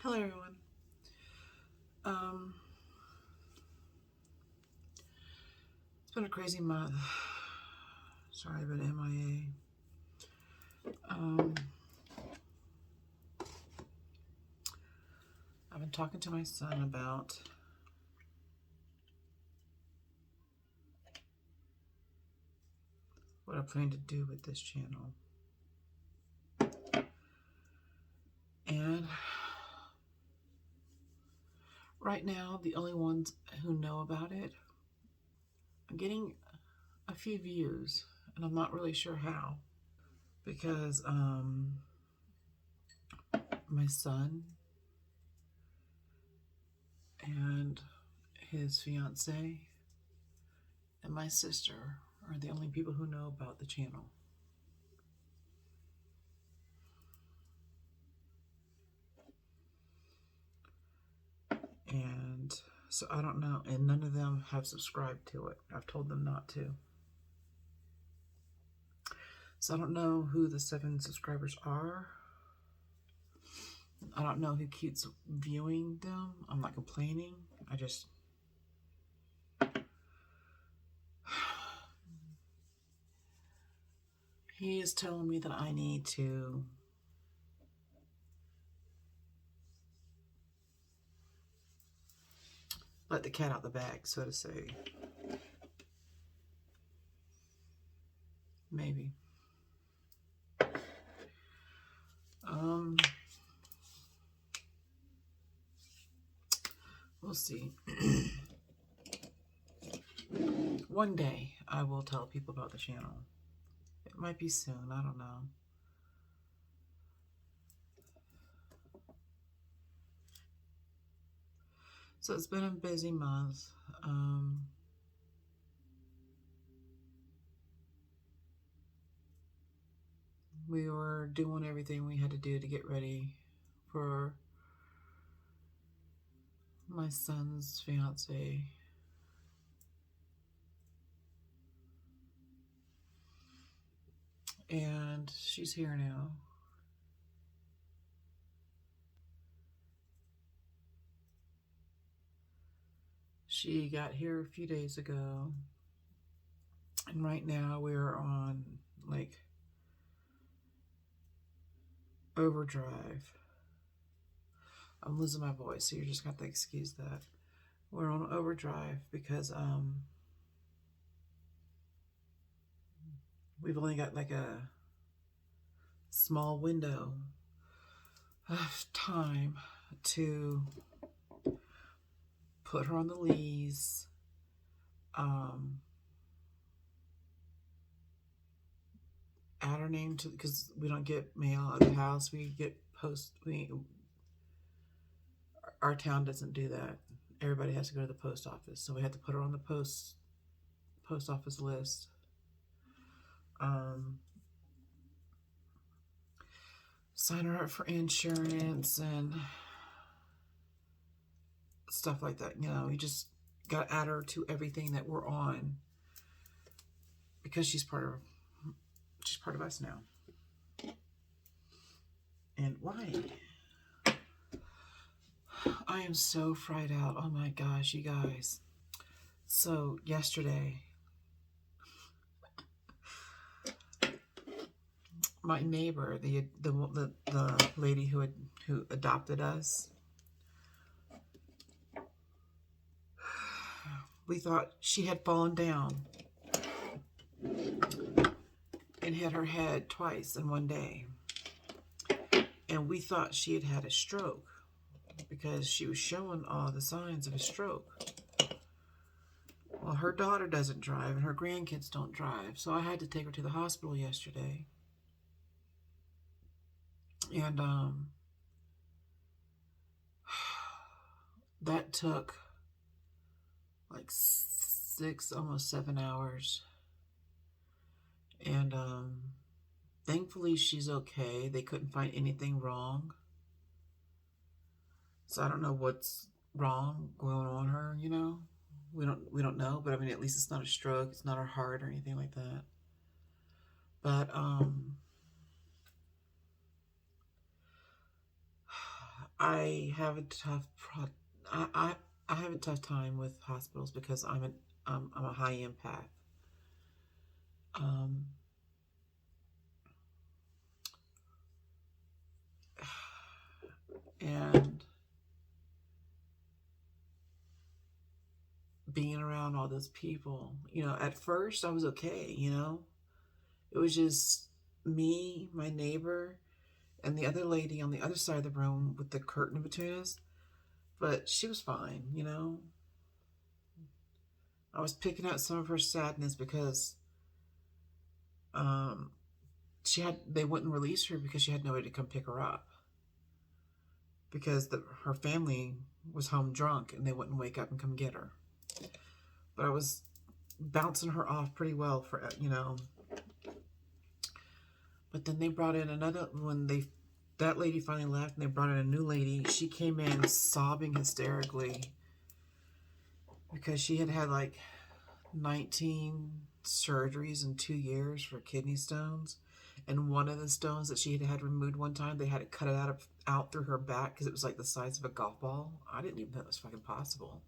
Hello everyone. Um, it's been a crazy month. Sorry, I've been MIA. I've been talking to my son about what I plan to do with this channel. And right now, the only ones who know about it, I'm getting a few views, and I'm not really sure how. Because my son and his fiance and my sister are the only people who know about the channel. And so I don't know, and none of them have subscribed to it. I've told them not to. So I don't know who the 7 subscribers are. I don't know who keeps viewing them. I'm not complaining. He is telling me that I need to let the cat out the bag, so to say. Maybe. We'll see. One day I will tell people about the channel. It might be soon, I don't know. So it's been a busy month. We were doing everything we had to do to get ready for my son's fiance. And she's here now. She got here a few days ago. And right now we're on like overdrive. I'm losing my voice, so you're just gonna have to excuse that. We're on overdrive because we've only got like a small window of time to put her on the lease, add her name to, because we don't get mail at the house, we get our town doesn't do that. Everybody has to go to the post office, so we had to put her on the post office list. Sign her up for insurance and stuff like that. You know, we just got to add her to everything that we're on because she's part of us now. And why? I am so fried out. Oh my gosh, you guys. So yesterday, my neighbor, the lady who adopted us, we thought she had fallen down and hit her head twice in one day. And we thought she had had a stroke because she was showing all the signs of a stroke. Well, her daughter doesn't drive and her grandkids don't drive, so I had to take her to the hospital yesterday. And that took like 6, almost 7 hours. And thankfully she's okay. They couldn't find anything wrong. So I don't know what's wrong going on her, you know. We don't know, but I mean, at least it's not a stroke, it's not her heart or anything like that. But I have a tough I have a tough time with hospitals because I'm a high empath. Um, and being around all those people, at first I was okay, It was just me, my neighbor, and the other lady on the other side of the room with the curtain between us. But she was fine, I was picking out some of her sadness because um, they wouldn't release her because she had nobody to come pick her up because her family was home drunk and they wouldn't wake up and come get her. But I was bouncing her off pretty well for. But then they brought in another that lady finally left and they brought in a new lady. She came in sobbing hysterically because she had had like 19 surgeries in 2 years for kidney stones. And one of the stones that she had removed one time, they had to cut it out through her back because it was like the size of a golf ball. I didn't even know it was fucking possible.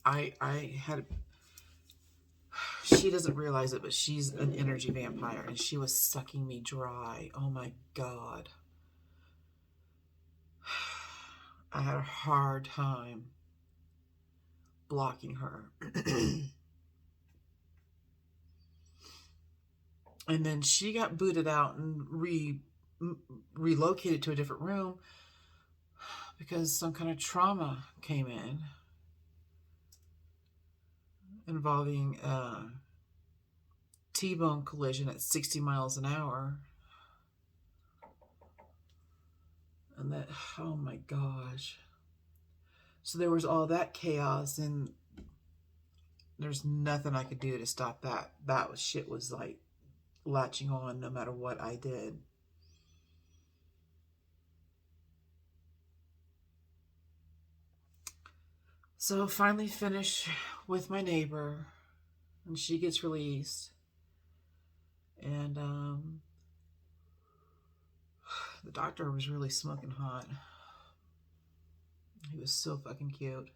I had. She doesn't realize it, but she's an energy vampire, and she was sucking me dry. Oh my god. I had a hard time blocking her. And then she got booted out and relocated to a different room because some kind of trauma came in involving a T-bone collision at 60 miles an hour. And that, oh my gosh. So there was all that chaos, and there's nothing I could do to stop that. Shit was like latching on no matter what I did. So finally finish with my neighbor, and she gets released. And the doctor was really smoking hot. He was so fucking cute.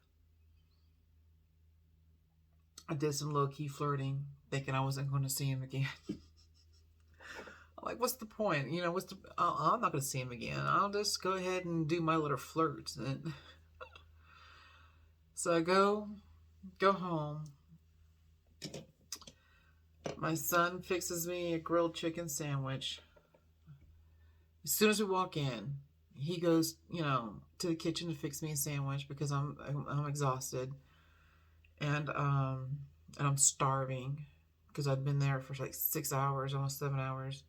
I did some low-key flirting, thinking I wasn't going to see him again. I'm like, what's the point? I'm not going to see him again. I'll just go ahead and do my little flirts. And so I go home. My son fixes me a grilled chicken sandwich. As soon as we walk in, he goes, to the kitchen to fix me a sandwich because I'm exhausted. And I'm starving because I'd been there for like 6 hours, almost 7 hours.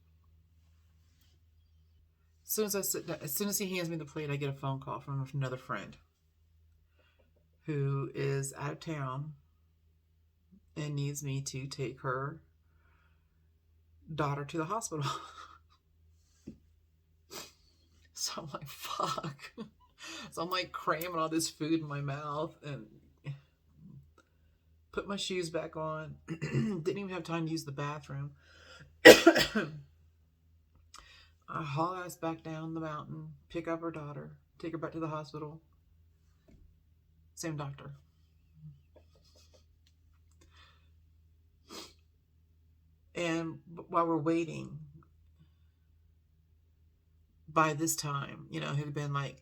As soon as he hands me the plate, I get a phone call from another friend who is out of town and needs me to take her daughter to the hospital. So I'm like, fuck. So I'm like cramming all this food in my mouth and put my shoes back on. Didn't even have time to use the bathroom. I haul ass back down the mountain, pick up her daughter, take her back to the hospital. Same doctor. And while we're waiting, by this time, it had been like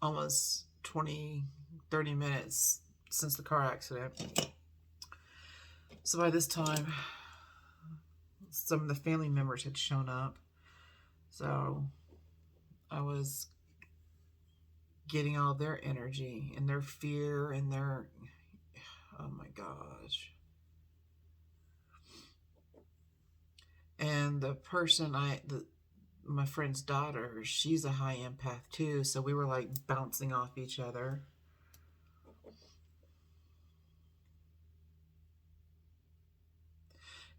almost 20, 30 minutes since the car accident. So by this time, some of the family members had shown up. So I was getting all their energy and their fear and their, oh my gosh. And the person my friend's daughter, she's a high empath too. So we were like bouncing off each other.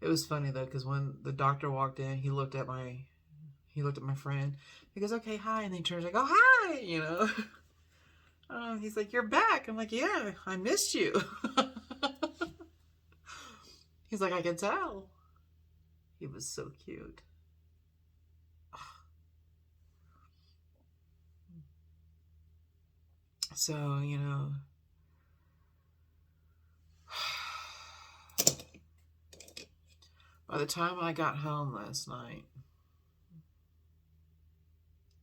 It was funny though, because when the doctor walked in, he looked at my friend. He goes, "Okay, hi," and then he turns like, "Oh, hi," He's like, "You're back." I'm like, "Yeah, I missed you." He's like, "I can tell." He was so cute. So, you know, by the time I got home last night,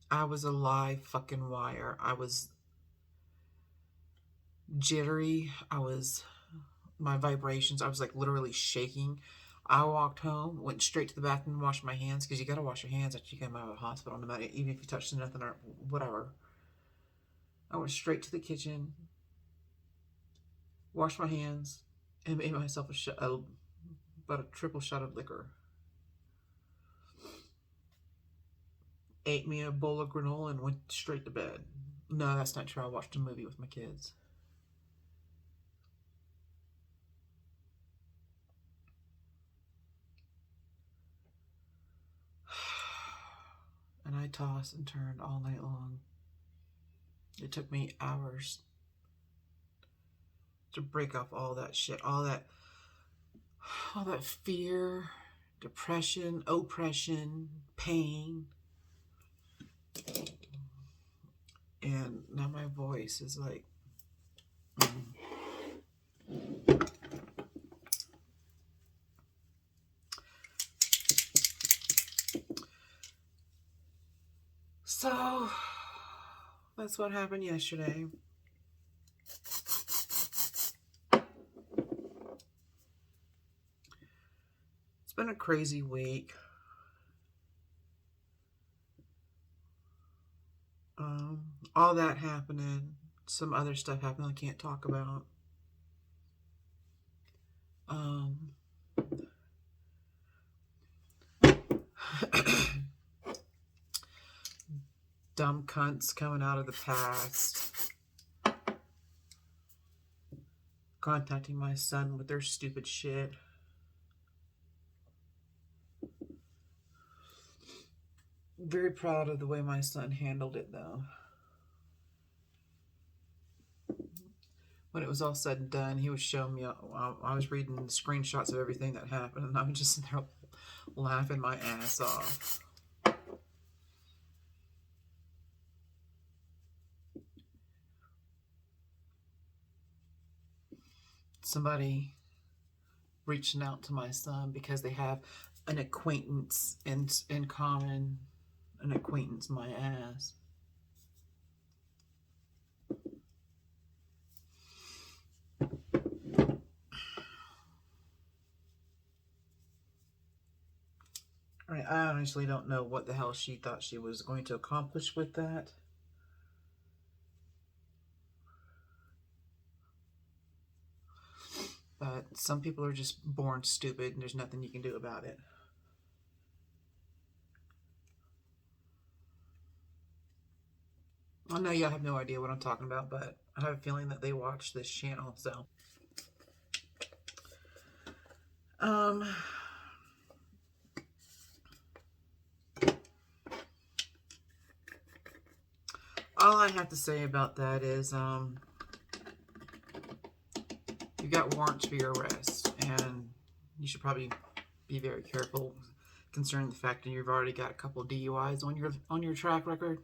I was a live fucking wire. I was jittery. My vibrations, I was like literally shaking. I walked home, went straight to the bathroom, washed my hands, because you gotta wash your hands after you come out of the hospital, no matter, even if you touched nothing or whatever. I went straight to the kitchen, washed my hands, and made myself about a triple shot of liquor. Ate me a bowl of granola and went straight to bed. No, that's not true. I watched a movie with my kids. And I tossed and turned all night long. It took me hours to break off all that shit, all that fear, depression, oppression, pain. And now my voice is like, So that's what happened yesterday. It's been a crazy week. All that happening. Some other stuff happened I can't talk about. Dumb cunts coming out of the past, contacting my son with their stupid shit. Very proud of the way my son handled it, though. When it was all said and done, he was showing me, I was reading screenshots of everything that happened, and I was just there laughing my ass off. Somebody reaching out to my son because they have an acquaintance in common. An acquaintance, my ass. I honestly don't know what the hell she thought she was going to accomplish with that. But some people are just born stupid and there's nothing you can do about it. I know y'all have no idea what I'm talking about, but I have a feeling that they watch this channel, so. All I have to say about that is, you got warrants for your arrest, and you should probably be very careful concerning the fact that you've already got a couple of DUIs on your track record.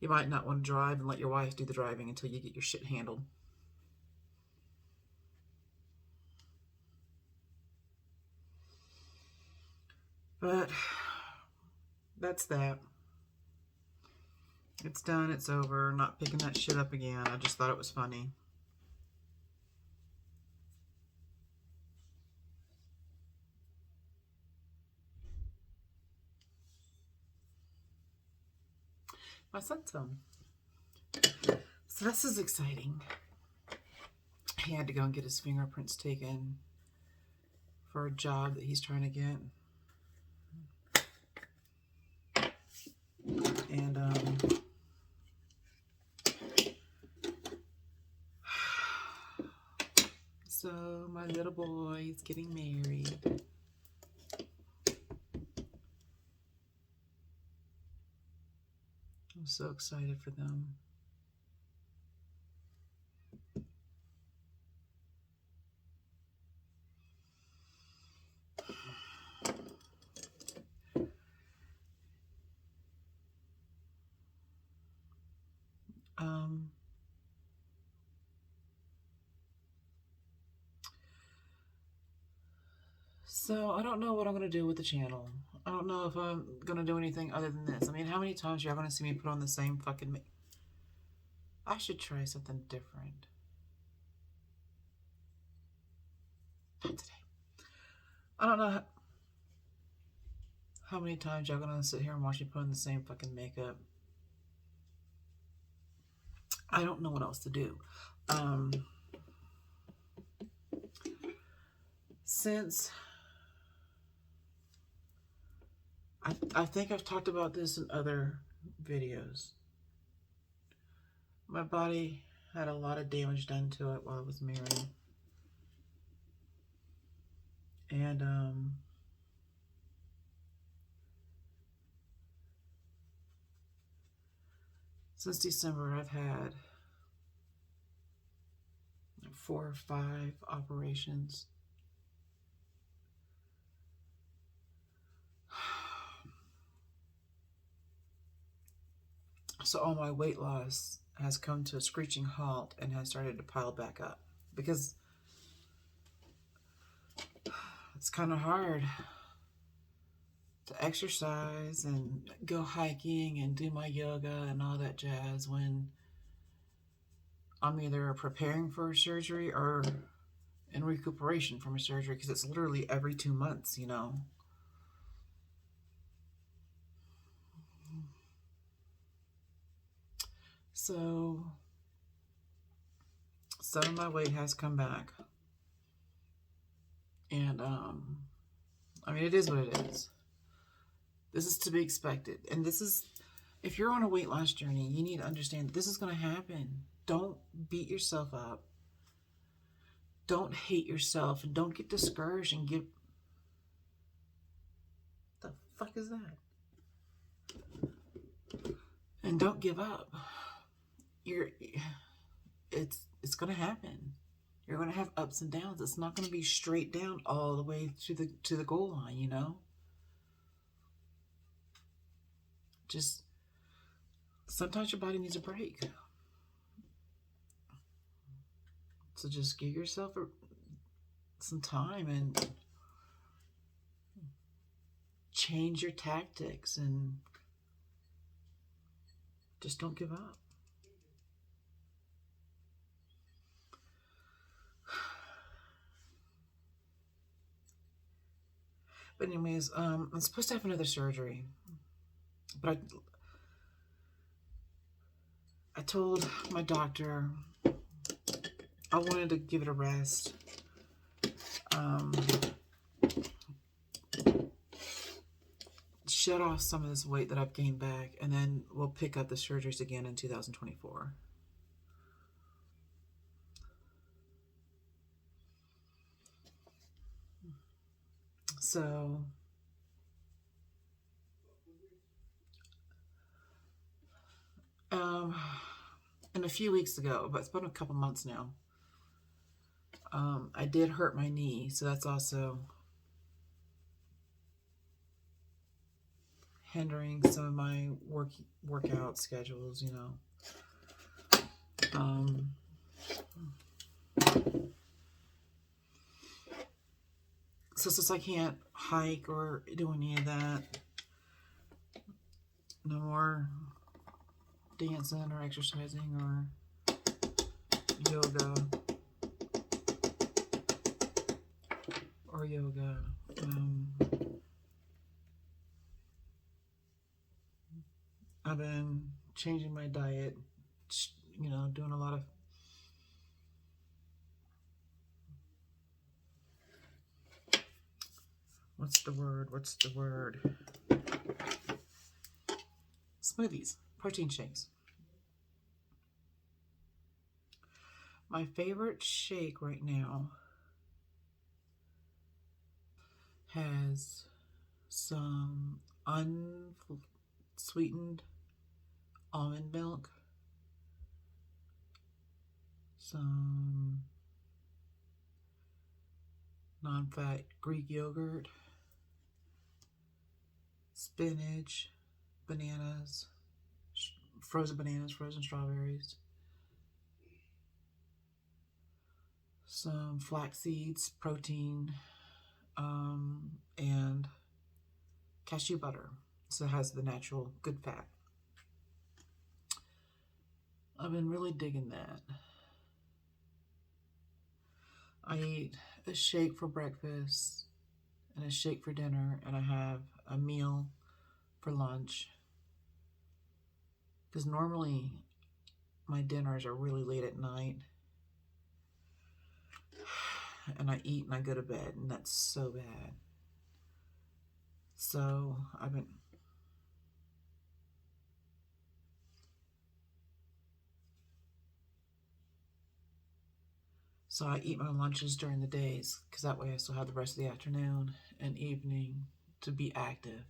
You might not want to drive and let your wife do the driving until you get your shit handled. But that's that. It's done. It's over. Not picking that shit up again. I just thought it was funny. My son's home. So this is exciting. He had to go and get his fingerprints taken for a job that he's trying to get. And so my little boy is getting married. I'm so excited for them. So I don't know what I'm going to do with the channel. I don't know if I'm going to do anything other than this. I mean, how many times are y'all going to see me put on the same fucking... I should try something different. Not today. I don't know how many times y'all going to sit here and watch me put on the same fucking makeup. I don't know what else to do. Since... I think I've talked about this in other videos. My body had a lot of damage done to it while I was married. And, since December, I've had 4 or 5 operations. So all my weight loss has come to a screeching halt and has started to pile back up. Because it's kind of hard to exercise and go hiking and do my yoga and all that jazz when I'm either preparing for a surgery or in recuperation from a surgery, because it's literally every 2 months, you know. So some of my weight has come back. And, I mean, it is what it is. This is to be expected. And this is, if you're on a weight loss journey, you need to understand that this is going to happen. Don't beat yourself up. Don't hate yourself. And don't get discouraged and get... The fuck is that? And don't give up. It's going to happen. You're going to have ups and downs. It's not going to be straight down all the way to the goal line, you know? Just sometimes your body needs a break. So just give yourself some time and change your tactics and just don't give up. But anyways, I'm supposed to have another surgery. But I told my doctor I wanted to give it a rest. Shed off some of this weight that I've gained back, and then we'll pick up the surgeries again in 2024. So, and a few weeks ago, but it's been a couple months now, I did hurt my knee, so that's also hindering some of my workout schedules, you know. So since I can't hike or do any of that, no more dancing or exercising or yoga. I've been changing my diet, you know, doing a lot of what's the word? Smoothies, protein shakes. My favorite shake right now has some unsweetened almond milk, some non-fat Greek yogurt, spinach, bananas, frozen strawberries, some flax seeds, protein, and cashew butter. So it has the natural good fat. I've been really digging that. I eat a shake for breakfast and a shake for dinner, and I have a meal for lunch. Because normally my dinners are really late at night, and I eat and I go to bed, and that's so bad. So I've been. So I eat my lunches during the days because that way I still have the rest of the afternoon and evening to be active.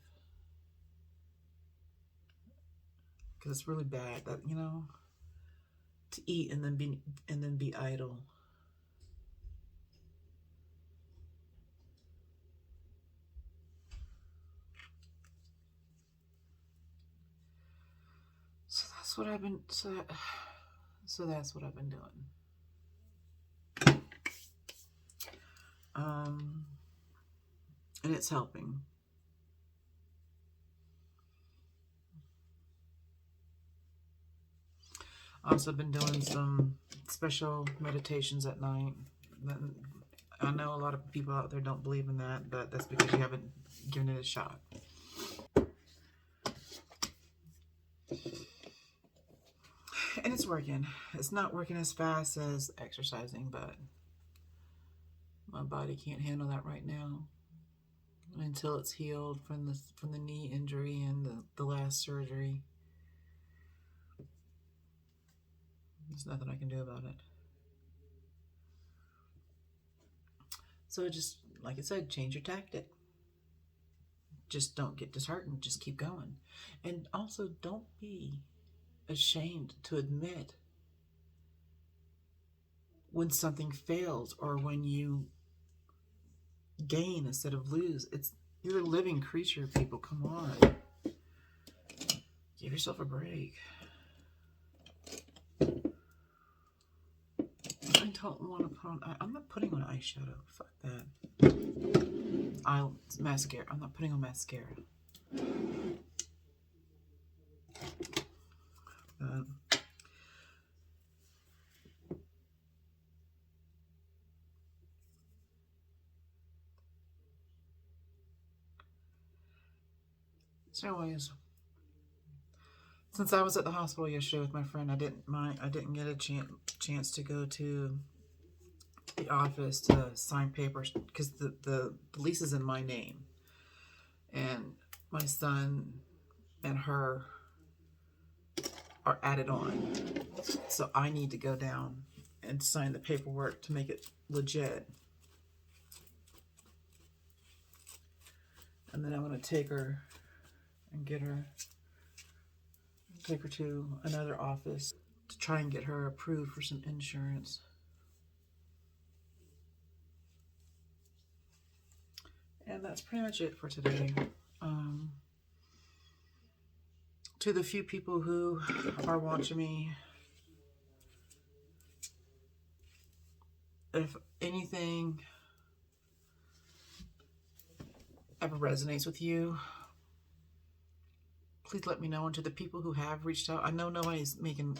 Because it's really bad that to eat and then be idle. So that's what I've been. So that's what I've been doing. Um, and it's helping. Also been doing some special meditations at night. I know a lot of people out there don't believe in that, but that's because you haven't given it a shot. And it's working. It's not working as fast as exercising, but my body can't handle that right now until it's healed from the knee injury and the last surgery. There's nothing I can do about it. So just like I said, change your tactic. Just don't get disheartened. Just keep going. And also don't be ashamed to admit when something fails or when you gain instead of lose. You're a living creature, people. Come on. Give yourself a break. I don't want to put on. I'm not putting on eyeshadow. Fuck that. Mascara. I'm not putting on mascara. So, anyways, since I was at the hospital yesterday with my friend, I didn't get a chance to go to the office to sign papers because the lease is in my name, and my son and her are added on. So I need to go down and sign the paperwork to make it legit. And then I'm going to take her to another office to try and get her approved for some insurance. And that's pretty much it for today. To the few people who are watching me, if anything ever resonates with you, please let me know. And to the people who have reached out, I know nobody's making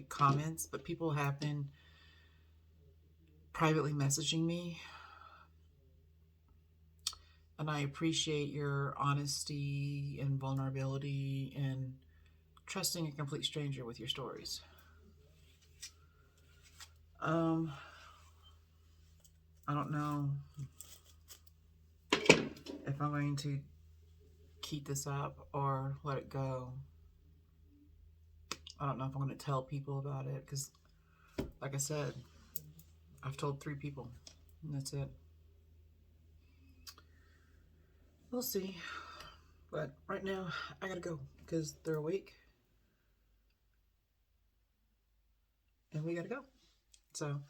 comments, but people have been privately messaging me, and I appreciate your honesty and vulnerability and trusting a complete stranger with your stories. I don't know if I'm going to keep this up or let it go. I don't know if I'm going to tell people about it because, like I said, I've told 3 people, and that's it. We'll see. But right now, I gotta go because they're awake, and we gotta go. So